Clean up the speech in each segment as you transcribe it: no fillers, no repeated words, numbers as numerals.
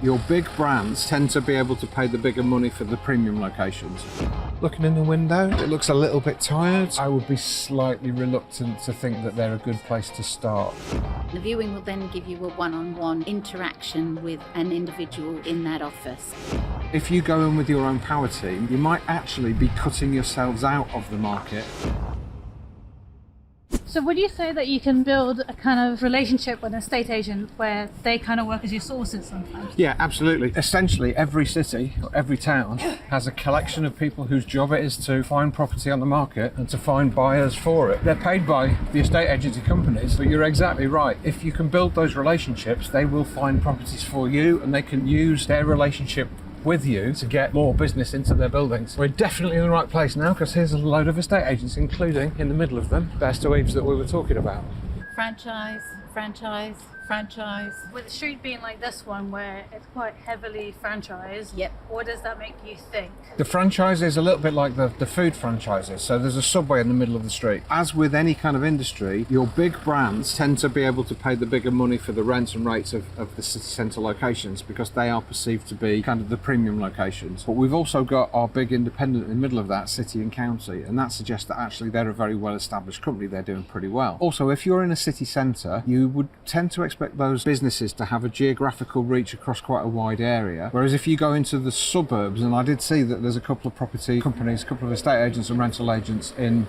Your big brands tend to be able to pay the bigger money for the premium locations. Looking in the window, it looks a little bit tired. I would be slightly reluctant to think that they're a good place to start. The viewing will then give you a one-on-one interaction with an individual in that office. If you go in with your own power team, you might actually be cutting yourselves out of the market. So would you say that you can build a kind of relationship with an estate agent where they kind of work as your sources sometimes? Yeah, absolutely. Essentially, every city or every town has a collection of people whose job it is to find property on the market and to find buyers for it. They're paid by the estate agency companies, but you're exactly right. If you can build those relationships, they will find properties for you and they can use their relationship with you to get more business into their buildings. We're definitely in the right place now because here's a load of estate agents, including in the middle of them, Best Weaves that we were talking about. Franchise, franchise, franchise. With the street being like this one where it's quite heavily franchised, Yep. what does that make you think? The franchise is a little bit like the food franchises. So there's a Subway in the middle of the street. As with any kind of industry, your big brands tend to be able to pay the bigger money for the rents and rates of the city centre locations because they are perceived to be kind of the premium locations. But we've also got our big independent in the middle of that, city and county, and that suggests that actually they're a very well established company. They're doing pretty well. Also, if you're in a city centre, you would tend to expect those businesses to have a geographical reach across quite a wide area. Whereas if you go into the suburbs, and I did see that there's a couple of property companies, a couple of estate agents and rental agents in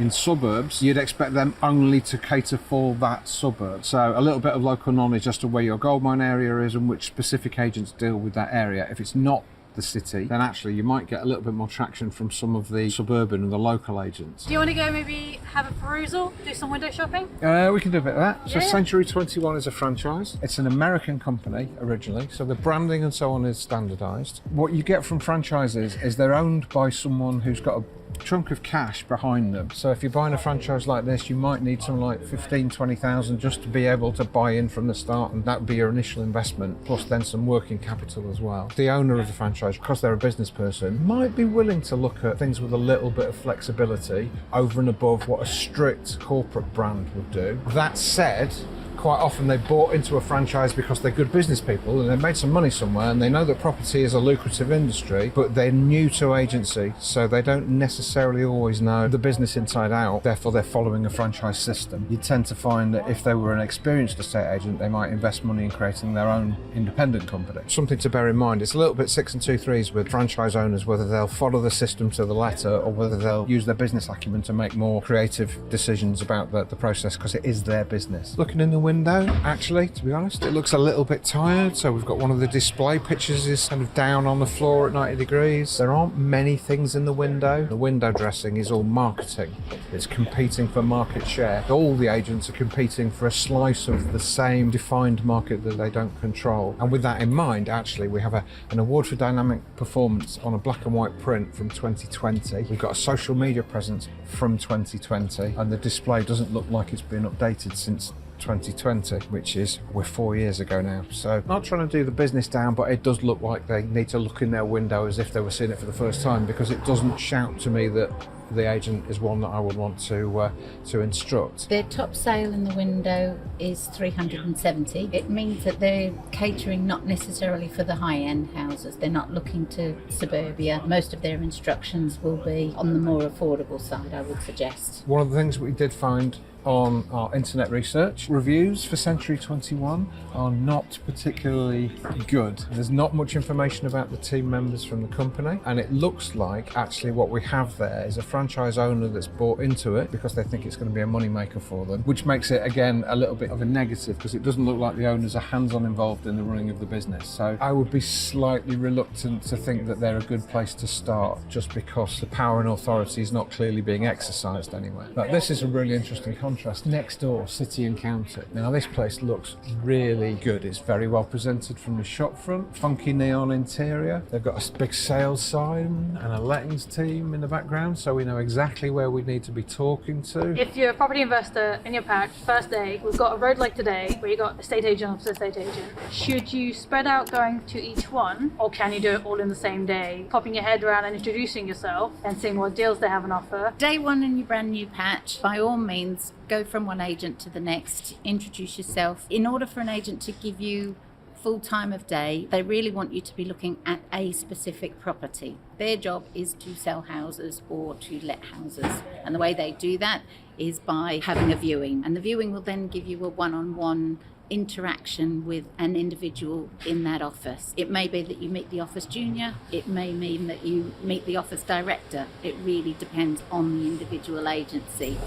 suburbs, you'd expect them only to cater for that suburb. So a little bit of local knowledge as to where your goldmine area is and which specific agents deal with that area. If it's not the city, then actually you might get a little bit more traction from some of the suburban and the local agents. Do you want to go maybe have a perusal, do some window shopping? We can do a bit of that. So Yeah. Century 21 is a franchise. It's an American company originally, so the branding and so on is standardised. What you get from franchises is they're owned by someone who's got a chunk of cash behind them. So if you're buying a franchise like this, you might need something like 15, 20,000 just to be able to buy in from the start, and that would be your initial investment, plus then some working capital as well. The owner of the franchise, because they're a business person, might be willing to look at things with a little bit of flexibility over and above what a strict corporate brand would do. That said, quite often they bought into a franchise because they're good business people and they've made some money somewhere and they know that property is a lucrative industry, but they're new to agency, so they don't necessarily always know the business inside out, therefore they're following a franchise system. You tend to find that if they were an experienced estate agent, they might invest money in creating their own independent company. Something to bear in mind, it's a little bit 6 and 2 3s with franchise owners, whether they'll follow the system to the letter or whether they'll use their business acumen to make more creative decisions about the process, because it is their business. Looking in the window, actually, to be honest, it looks a little bit tired. So we've got one of the display pictures is kind of down on the floor at 90 degrees. There aren't many things in the window. The window dressing is all marketing. It's competing for market share. All the agents are competing for a slice of the same defined market that they don't control. And with that in mind, actually, we have an award for dynamic performance on a black and white print from 2020. We've got a social media presence from 2020, and the display doesn't look like it's been updated since 2020, which is, we're 4 years ago now. So not trying to do the business down, but it does look like they need to look in their window as if they were seeing it for the first time, because it doesn't shout to me that the agent is one that I would want to instruct. Their top sale in the window is 370. It means that they're catering not necessarily for the high-end houses. They're not looking to suburbia. Most of their instructions will be on the more affordable side, I would suggest. One of the things we did find on our internet research, reviews for Century 21 are not particularly good. There's not much information about the team members from the company, and it looks like actually what we have there is a franchise owner that's bought into it because they think it's going to be a money maker for them, which makes it again a little bit of a negative because it doesn't look like the owners are hands-on involved in the running of the business. So I would be slightly reluctant to think that they're a good place to start just because the power and authority is not clearly being exercised anywhere. But this is a really interesting contrast. Next door, city and county. Now this place looks really good. It's very well presented from the shop front. Funky neon interior. They've got a big sales sign and a lettings team in the background, so we know exactly where we need to be talking to. If you're a property investor in your patch, first day, we've got a road like today where you got estate agent after estate agent. Should you spread out going to each one, or can you do it all in the same day? Popping your head around and introducing yourself and seeing what deals they have on offer. Day one in your brand new patch, by all means, go from one agent to the next, introduce yourself. In order for an agent to give you full time of day. They really want you to be looking at a specific property. Their job is to sell houses or to let houses. And the way they do that is by having a viewing. And the viewing will then give you a one-on-one interaction with an individual in that office. It may be that you meet the office junior, it may mean that you meet the office director. It really depends on the individual agency.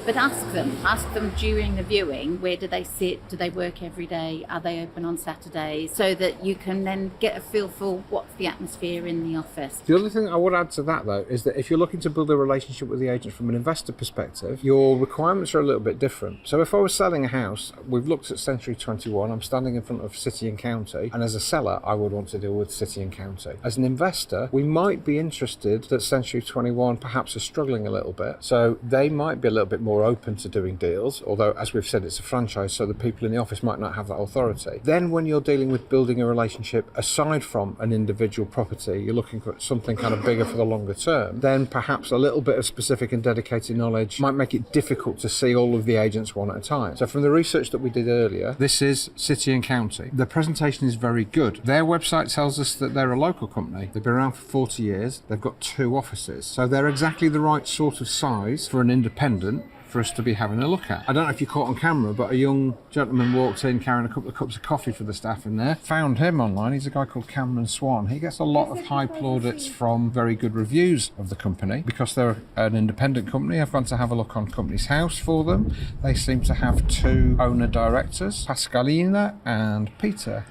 But ask them during the viewing, where do they sit? Do they work every day? Are they open on Saturdays? So that you can then get a feel for what's the atmosphere in the office. The other thing I would add to that, though, is that if you're looking to build a relationship with the agent from an investor perspective, your requirements are a little bit different. So if I was selling a house, we've looked at Century 21, I'm standing in front of City and County, and as a seller I would want to deal with City and County. As an investor, we might be interested that Century 21 perhaps are struggling a little bit, so they might be a little bit more open to doing deals, although as we've said it's a franchise, so the people in the office might not have that authority. Then when you're dealing with building a relationship aside from an individual property, you're looking for something kind of bigger for the longer term, then perhaps a little bit of specific and dedicated knowledge might make it difficult to see all of the agents one at a time. So from the research that we did earlier, this is City and County. The presentation is very good. Their website tells us that they're a local company. They've been around for 40 years. They've got 2 offices. So they're exactly the right sort of size for an independent for us to be having a look at. I don't know if you caught on camera, but a young gentleman walked in carrying a couple of cups of coffee for the staff in there. Found him online. He's a guy called Cameron Swan. He gets a lot of high plaudits from very good reviews of the company because they're an independent company. I've gone to have a look on Company's House for them. They seem to have 2 owner-directors, Pascalina and Peter.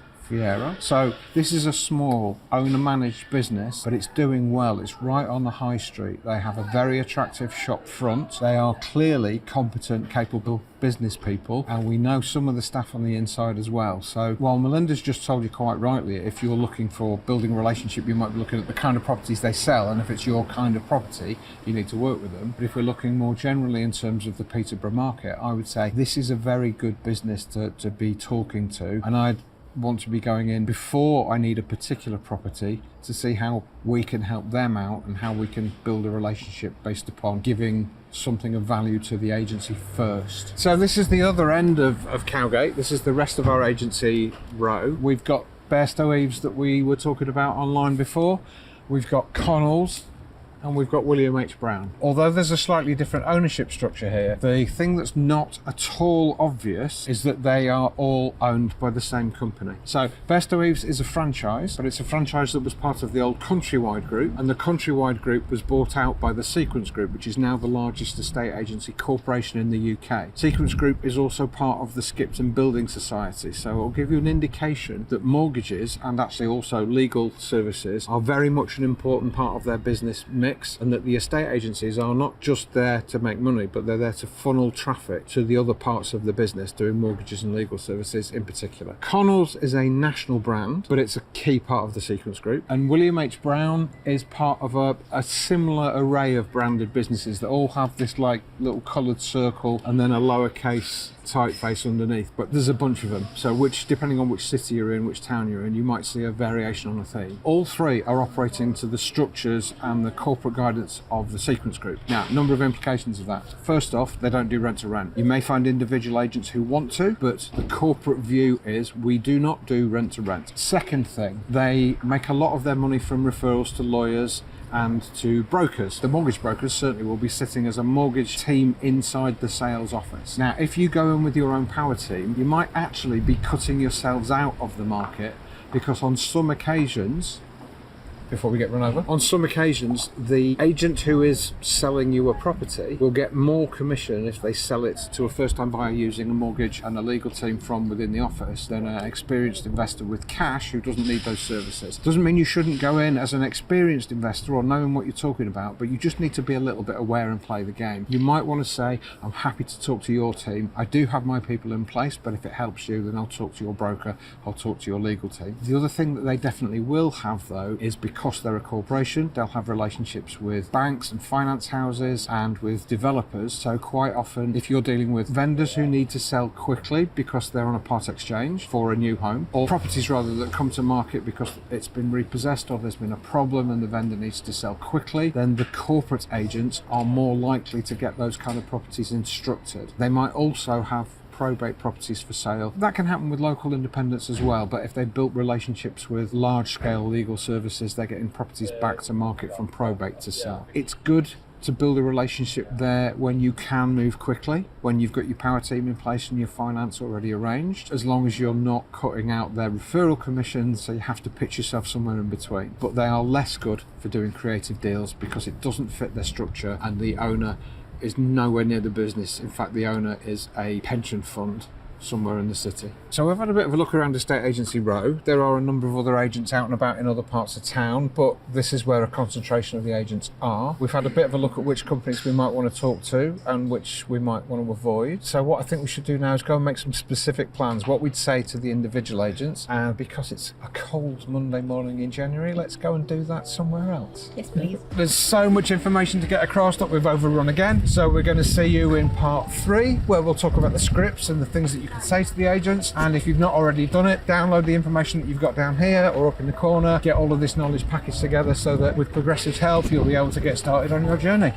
So this is a small owner-managed business, but it's doing well. It's right on the high street. They have a very attractive shop front. They are clearly competent, capable business people, and we know some of the staff on the inside as well. So while Melinda's just told you quite rightly, if you're looking for building a relationship, you might be looking at the kind of properties they sell, and if it's your kind of property, you need to work with them. But if we're looking more generally in terms of the Peterborough market, I would say this is a very good business to be talking to, and I'd want to be going in before I need a particular property to see how we can help them out and how we can build a relationship based upon giving something of value to the agency first. So this is the other end of Cowgate. This is the rest of our agency row. We've got Bairstow Eaves that we were talking about online before. We've got Connells, and we've got William H. Brown. Although there's a slightly different ownership structure here, the thing that's not at all obvious is that they are all owned by the same company. So Bairstow Eaves is a franchise, but it's a franchise that was part of the old Countrywide Group, and the Countrywide Group was bought out by the Sequence Group, which is now the largest estate agency corporation in the UK. Sequence Group is also part of the Skipton Building Society, so it'll give you an indication that mortgages and actually also legal services are very much an important part of their business mix, and that the estate agencies are not just there to make money, but they're there to funnel traffic to the other parts of the business, doing mortgages and legal services in particular. Connells is a national brand, but it's a key part of the Sequence Group, and William H. Brown is part of a similar array of branded businesses that all have this like little coloured circle and then a lowercase typeface underneath, but there's a bunch of them, so depending on which city you're in, which town you're in, you might see a variation on a theme. All 3 are operating to the structures and the corporate guidance of the Sequence Group. Now, a number of implications of that. First off, they don't do rent to rent. You may find individual agents who want to, but the corporate view is we do not do rent to rent. Second thing, they make a lot of their money from referrals to lawyers and to brokers. The mortgage brokers certainly will be sitting as a mortgage team inside the sales office. Now, if you go in with your own power team, you might actually be cutting yourselves out of the market, because on some occasions, before we get run over, on some occasions the agent who is selling you a property will get more commission if they sell it to a first-time buyer using a mortgage and a legal team from within the office than an experienced investor with cash who doesn't need those services. Doesn't mean you shouldn't go in as an experienced investor or knowing what you're talking about, but you just need to be a little bit aware and play the game. You might want to say, I'm happy to talk to your team. I do have my people in place, but if it helps you, then I'll talk to your broker, I'll talk to your legal team. The other thing that they definitely will have, though, is because they're a corporation, they'll have relationships with banks and finance houses and with developers. So quite often, if you're dealing with vendors who need to sell quickly because they're on a part exchange for a new home, or properties rather that come to market because it's been repossessed or there's been a problem and the vendor needs to sell quickly, then the corporate agents are more likely to get those kind of properties instructed. They might also have probate properties for sale. That can happen with local independents as well, but if they've built relationships with large-scale legal services, they're getting properties back to market from probate to sell. It's good to build a relationship there when you can move quickly, when you've got your power team in place and your finance already arranged, as long as you're not cutting out their referral commissions, so you have to pitch yourself somewhere in between. But they are less good for doing creative deals because it doesn't fit their structure and the owner is nowhere near the business. In fact, the owner is a pension fund somewhere in the city. So we've had a bit of a look around Estate Agency Row. There are a number of other agents out and about in other parts of town, but this is where a concentration of the agents are. We've had a bit of a look at which companies we might want to talk to and which we might want to avoid. So what I think we should do now is go and make some specific plans, what we'd say to the individual agents, and because it's a cold Monday morning in January, let's go and do that somewhere else. Yes, please. There's so much information to get across that we've overrun again, so we're going to see you in part 3, where we'll talk about the scripts and the things that you can say to the agents. And if you've not already done it, download the information that you've got down here or up in the corner, get all of this knowledge packaged together so that with Progressive's help you'll be able to get started on your journey.